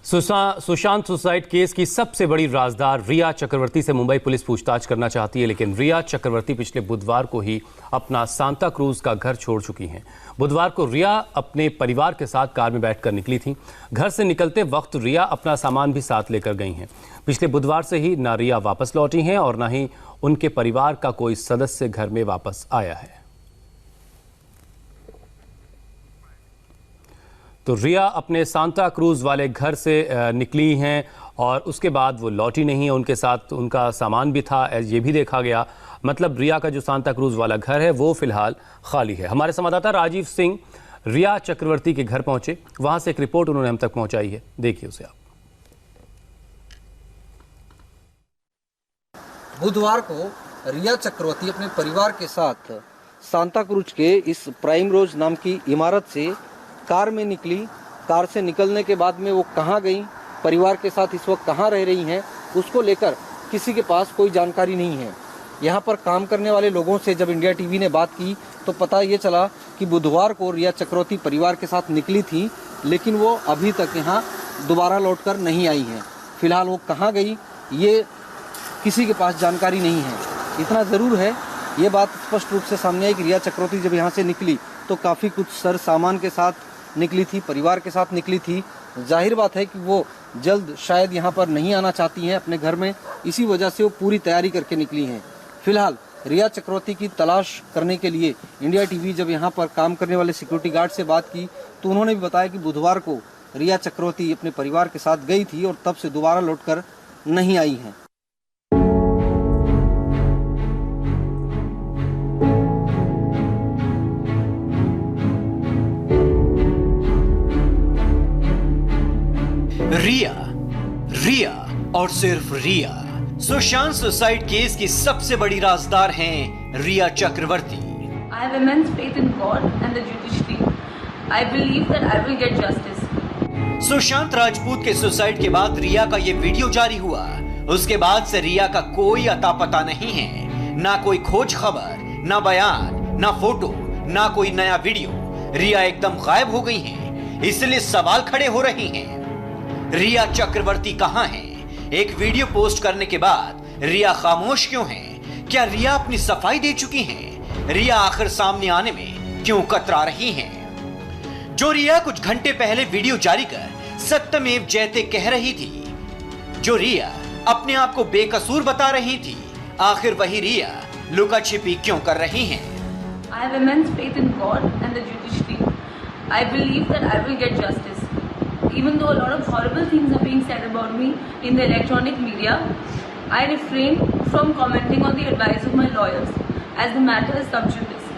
Sushant suicide case की सबसे बड़ी राजदार रिया चक्रवर्ती से मुंबई पुलिस पूछताछ करना चाहती है, लेकिन रिया चक्रवर्ती पिछले बुधवार को ही अपना सांता क्रूज का घर छोड़ चुकी हैं। बुधवार को रिया अपने परिवार के साथ कार में बैठकर निकली थी। घर से निकलते वक्त रिया अपना सामान भी साथ लेकर गई हैं। पिछले बुधवार से ही ना रिया वापस लौटी हैं और ना ही उनके परिवार का कोई सदस्य घर में वापस आया है। तो रिया अपने सांता क्रूज वाले घर से निकली हैं और उसके बाद वो लौटी नहीं है। उनके साथ उनका सामान भी था, ये भी देखा गया। मतलब रिया का जो सांता क्रूज वाला घर है वो फिलहाल खाली है। हमारे संवाददाता राजीव सिंह रिया चक्रवर्ती के घर पहुंचे, वहां से एक रिपोर्ट उन्होंने हम तक पहुंचाई है, देखिए उसे आप। बुधवार को रिया चक्रवर्ती अपने परिवार के साथ सांता क्रूज के इस प्राइम रोज नाम की इमारत से कार में निकली। कार से निकलने के बाद में वो कहाँ गई, परिवार के साथ इस वक्त कहाँ रह रही हैं, उसको लेकर किसी के पास कोई जानकारी नहीं है। यहाँ पर काम करने वाले लोगों से जब इंडिया टीवी ने बात की तो पता ये चला कि बुधवार को रिया चक्रवर्ती परिवार के साथ निकली थी, लेकिन वो अभी तक यहाँ दोबारा लौटकर नहीं आई हैं। फिलहाल वो कहाँ गई ये किसी के पास जानकारी नहीं है। इतना ज़रूर है, ये बात स्पष्ट रूप से सामने आई कि रिया चक्रवर्ती जब यहाँ से निकली तो काफ़ी कुछ सर सामान के साथ निकली थी, परिवार के साथ निकली थी। जाहिर बात है कि वो जल्द शायद यहाँ पर नहीं आना चाहती हैं अपने घर में, इसी वजह से वो पूरी तैयारी करके निकली हैं। फिलहाल रिया चक्रवर्ती की तलाश करने के लिए इंडिया टीवी जब यहाँ पर काम करने वाले सिक्योरिटी गार्ड से बात की तो उन्होंने भी बताया कि बुधवार को रिया चक्रवर्ती अपने परिवार के साथ गई थी और तब से दोबारा लौटकर नहीं आई हैं। रिया और सिर्फ रिया। सुशांत सुसाइड केस की सबसे बड़ी राजदार हैं रिया चक्रवर्ती। I have immense faith in God and the judiciary. I believe that I will get justice. Sushant Rajput के सुसाइड के बाद रिया का ये वीडियो जारी हुआ। उसके बाद से रिया का कोई अता पता नहीं है, ना कोई खोज खबर, ना बयान, ना फोटो, ना कोई नया वीडियो। रिया एकदम गायब हो गई हैं। इसलिए सवाल खड़े हो रहे हैं, रिया चक्रवर्ती कहां है? एक वीडियो पोस्ट करने के बाद रिया खामोश क्यों है? क्या रिया अपनी सफाई दे चुकी हैं? रिया आखिर सामने आने में क्यों कतरा रही हैं? जो रिया कुछ घंटे पहले वीडियो जारी कर सत्यमेव जयते कह रही थी, जो रिया अपने आप को बेकसूर बता रही थी, आखिर वही रिया लुका छिपी क्यों कर रही हैं? I have immense faith in God and the judiciary. I believe that I will get justice. Even though a lot of horrible things are being said about me in the electronic media, I refrain from commenting on the advice of my lawyers as the matter is sub judice.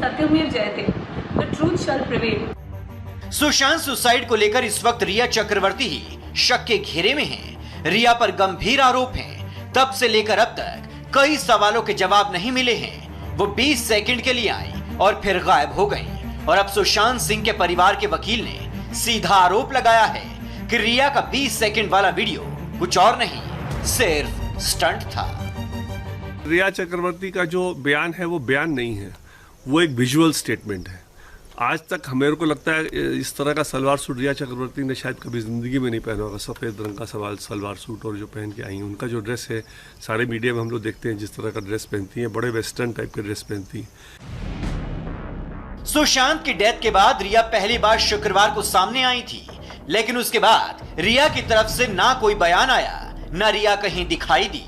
Satyamev Jayate, the truth shall prevail. Sushant suicide को लेकर इस वक्त रिया चक्रवर्ती ही शक के घेरे में हैं। रिया पर गंभीर आरोप हैं। तब से लेकर अब तक कई सवालों के जवाब नहीं मिले हैं। वो 20 सेकंड के लिए आई और फिर गायब हो गई। और अब सुशांत सिंह के परिवार के वकील ने सीधा आरोप लगाया है कि रिया का 20 सेकंड वाला वीडियो कुछ और नहीं, सिर्फ स्टंट था। रिया चक्रवर्ती का जो बयान है वो बयान नहीं है, वो एक विजुअल स्टेटमेंट है। आज तक मेरे को लगता है इस तरह का सलवार सूट रिया चक्रवर्ती ने शायद कभी जिंदगी में नहीं पहना होगा। सफ़ेद रंग का सलवार सूट और जो पहन के आई हैं, उनका जो ड्रेस है, सारे मीडिया में हम लोग देखते हैं जिस तरह का ड्रेस पहनती हैं, बड़े वेस्टर्न टाइप के ड्रेस पहनती हैं। सुशांत की डेथ के बाद रिया पहली बार शुक्रवार को सामने आई थी, लेकिन उसके बाद रिया की तरफ से ना कोई बयान आया, ना रिया कहीं दिखाई दी।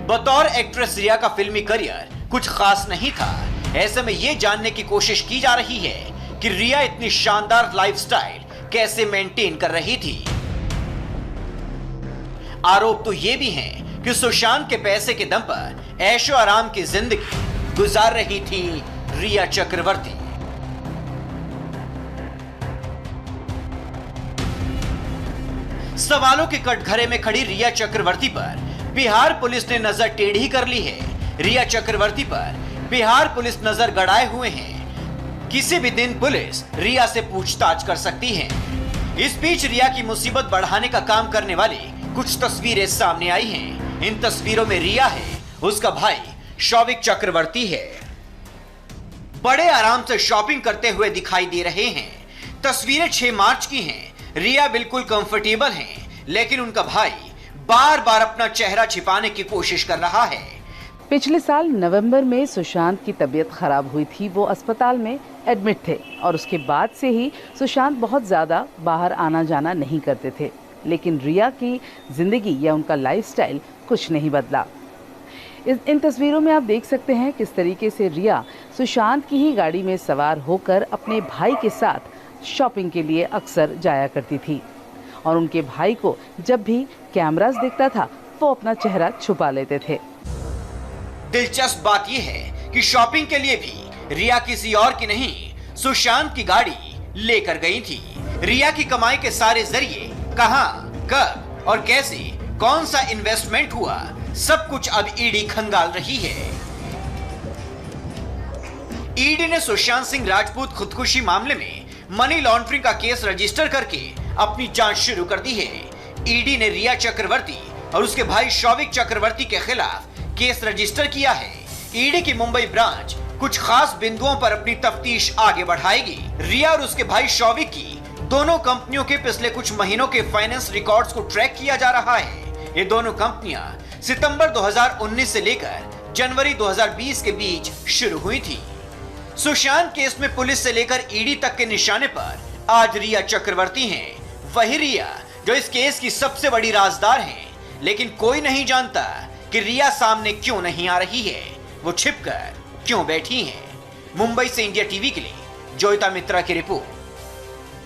बतौर एक्ट्रेस रिया का फिल्मी करियर कुछ खास नहीं था। ऐसे में ये जानने की कोशिश की जा रही है कि रिया इतनी शानदार लाइफस्टाइल कैसे मेंटेन कर रही थी। आरोप तो ये भी हैं कि सुशांत के पैसे के दम पर ऐशो आराम की जिंदगी गुजार रही थी रिया चक्रवर्ती। सवालों के कटघरे में खड़ी रिया चक्रवर्ती पर बिहार पुलिस ने नजर टेढ़ी कर ली है। रिया चक्रवर्ती पर बिहार पुलिस नजर गड़ाए हुए हैं। किसी भी दिन पुलिस रिया से पूछताछ कर सकती है। इस बीच रिया की मुसीबत बढ़ाने का काम करने वाली कुछ तस्वीरें सामने आई हैं। इन तस्वीरों में रिया है, उसका भाई शौविक चक्रवर्ती है। बड़े आराम से शॉपिंग करते हुए दिखाई दे रहे हैं। तस्वीरें 6 मार्च की हैं। रिया बिल्कुल कंफर्टेबल हैं, लेकिन उनका भाई बार बार अपना चेहरा छिपाने की कोशिश कर रहा है। पिछले साल नवंबर में सुशांत की तबीयत खराब हुई थी। वो अस्पताल में एडमिट थे और उसके बाद से ही सुशांत बहुत ज़्यादा बाहर आना जाना नहीं करते थे। लेकिन रिया की ज़िंदगी या उनका लाइफस्टाइल कुछ नहीं बदला। इन तस्वीरों में आप देख सकते हैं किस तरीके से रिया सुशांत की ही गाड़ी में सवार होकर अपने भाई के साथ शॉपिंग के लिए अक्सर जाया करती थी और उनके भाई को जब भी कैमरास दिखता था वो अपना चेहरा छुपा लेते थे। दिलचस्प बात यह है कि शॉपिंग के लिए भी रिया किसी और की नहीं, सुशांत की गाड़ी लेकर गई थी। रिया की कमाई के सारे जरिए कहां, कब और कैसे कौन सा इन्वेस्टमेंट हुआ, सब कुछ अब ईडी खंगाल रही है। ईडी ने सुशांत सिंह राजपूत खुदकुशी मामले में मनी लॉन्ड्रिंग का केस रजिस्टर करके अपनी जांच शुरू कर दी है। ईडी ने रिया चक्रवर्ती और उसके भाई शौविक चक्रवर्ती के खिलाफ केस रजिस्टर किया है। ईडी की मुंबई ब्रांच कुछ खास बिंदुओं पर अपनी तफ्तीश आगे बढ़ाएगी। रिया और उसके भाई शौविक की दोनों कंपनियों के पिछले कुछ महीनों के फाइनेंस रिकॉर्ड्स को ट्रैक किया जा रहा है। ये दोनों कंपनियां सितंबर 2019 से लेकर जनवरी 2020 के बीच शुरू हुई थी। सुशांत केस में पुलिस से लेकर ईडी तक के निशाने पर आज रिया चक्रवर्ती हैं। वही रिया जो इस केस की सबसे बड़ी राजदार हैं, लेकिन कोई नहीं जानता कि रिया सामने क्यों नहीं आ रही है, वो छिपकर क्यों बैठी हैं। मुंबई से इंडिया टीवी के लिए जोयिता मित्रा की रिपोर्ट।